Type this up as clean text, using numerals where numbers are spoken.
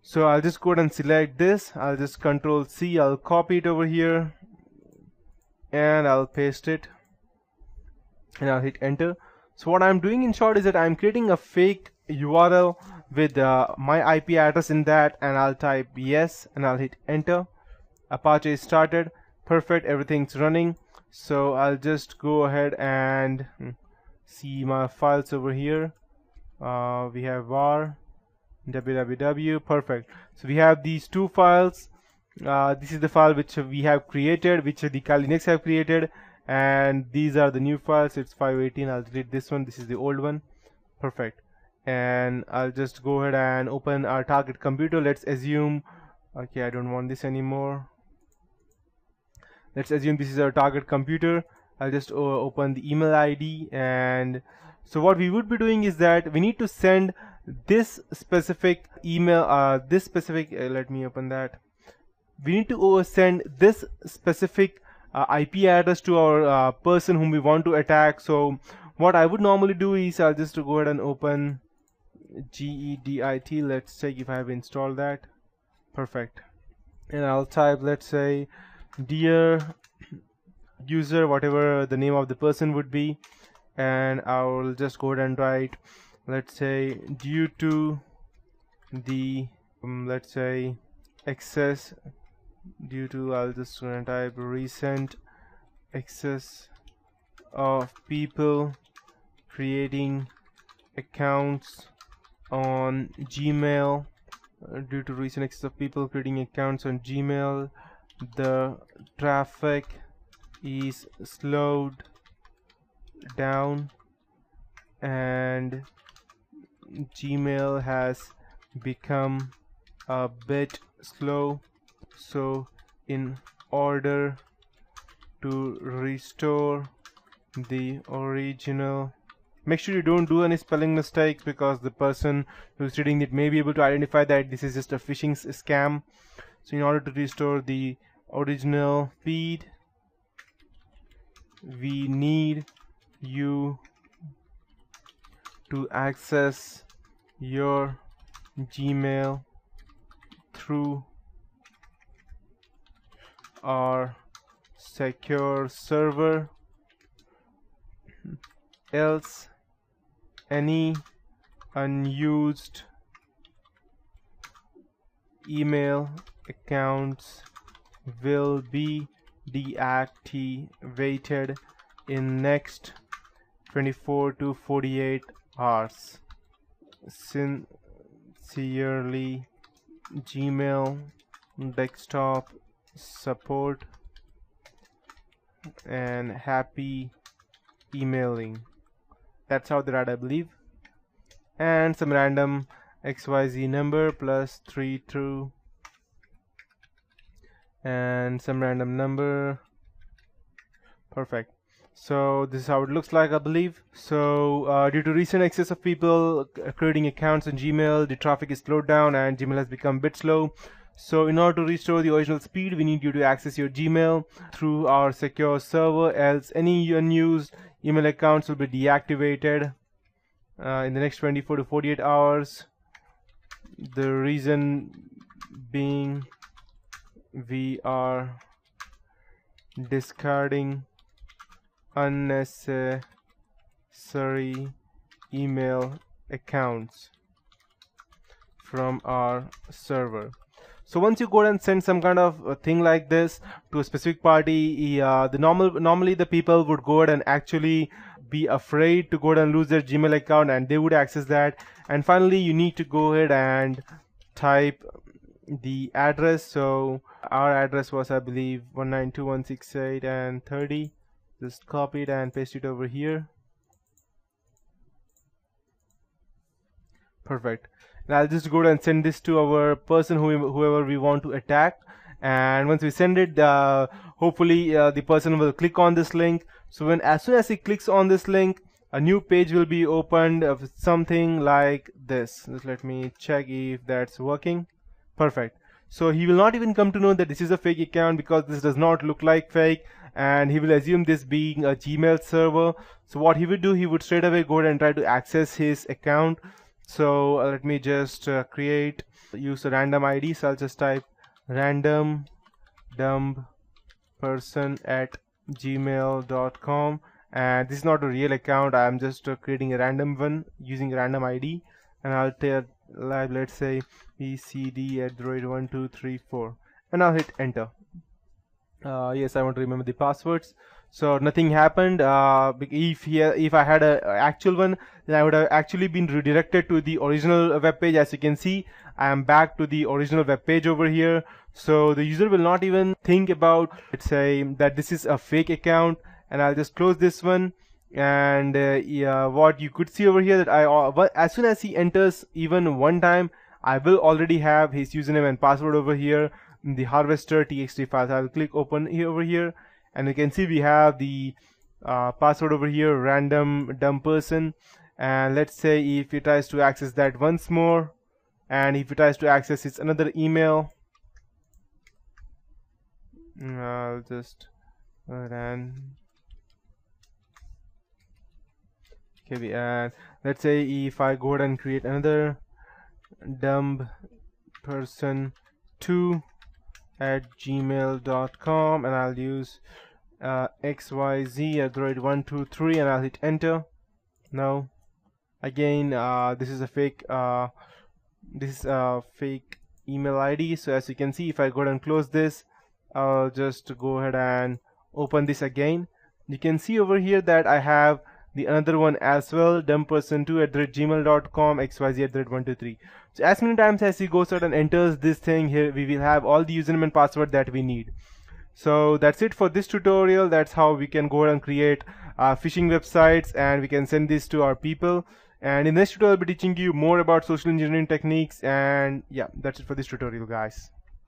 So I'll just go ahead and select this. I'll just Control C. I'll copy it over here and I'll paste it and I'll hit enter. So what I'm doing in short is that I'm creating a fake URL with my IP address in that, and I'll type yes and I'll hit enter. Apache is started. Perfect, everything's running. So I'll just go ahead and see my files over here. We have var www. Perfect. So we have these two files. This is the file which we have created, which the Kali Linux have created, and these are the new files. It's 518. I'll delete this one. This is the old one. Perfect. And I'll just go ahead and open our target computer. Let's assume, okay, I don't want this anymore. Let's assume this is our target computer. I'll just open the email ID, and so what we would be doing is that we need to send this specific email, let me open that. We need to send this specific IP address to our person whom we want to attack. So what I would normally do is I'll just go ahead and open gedit. Let's check if I have installed that. Perfect. And I'll type, let's say, dear user, whatever the name of the person would be, and I'll just go ahead and write, let's say, due to the let's say access, due to, I'll just type recent access of people creating accounts on Gmail, due to recent access of people creating accounts on Gmail, the traffic is slowed down and Gmail has become a bit slow. So in order to restore the original, make sure you don't do any spelling mistakes, because the person who's reading it may be able to identify that this is just a phishing scam. So in order to restore the original feed, we need you to access your Gmail through our secure server, else any unused email accounts will be deactivated in next 24 to 48 hours. Sincerely, Gmail desktop support, and happy emailing. That's how they write, I believe. And some random XYZ number plus 3 true, and some random number. Perfect. So this is how it looks like, I believe. So due to recent access of people creating accounts on Gmail, the traffic is slowed down and Gmail has become a bit slow. So in order to restore the original speed, we need you to access your Gmail through our secure server, else any unused email accounts will be deactivated in the next 24 to 48 hours. The reason being, we are discarding unnecessary email accounts from our server. So once you go and send some kind of a thing like this to a specific party, normally the people would go ahead and actually be afraid to go ahead and lose their Gmail account, and they would access that. And finally, you need to go ahead and type the address. So our address was, I believe, 192.168 and 30. Just copy it and paste it over here. Perfect. And I'll just go ahead and send this to our person, whoever we want to attack. And once we send it, hopefully the person will click on this link. So as soon as he clicks on this link, a new page will be opened of something like this. Just let me check if that's working. Perfect. So he will not even come to know that this is a fake account, because this does not look like fake, and he will assume this being a Gmail server. So what he would do, he would straight away go ahead and try to access his account. So let me just use a random ID. So I'll just type random dumb person at gmail.com, and this is not a real account. I'm just creating a random one using a random ID, and I'll tell let's say bcd@123 and I'll hit enter. Yes, I want to remember the passwords. So nothing happened. If I had a actual one, then I would have actually been redirected to the original web page. As you can see, I am back to the original web page over here. So the user will not even think about, let's say, that this is a fake account, and I'll just close this one. And yeah, what you could see over here that as soon as he enters even one time, I will already have his username and password over here in the harvester txt file. So I will click open here over here, and you can see we have the password over here, random dumb person. And let's say if he tries to access that once more, and if he tries to access his another email, I'll just run. Okay, and let's say if I go ahead and create another dumb person 2 at gmail.com, and I'll use xyz@123 and I'll hit enter. Now again, this is a fake email ID. So as you can see, if I go ahead and close this, I'll just go ahead and open this again. You can see over here that I have the another one as well, dumbperson2@gmail.com, xyz@123. So as many times as he goes out and enters this thing here, we will have all the username and password that we need. So that's it for this tutorial. That's how we can go ahead and create phishing websites, and we can send this to our people. And in this tutorial, I'll be teaching you more about social engineering techniques. And yeah, that's it for this tutorial, guys.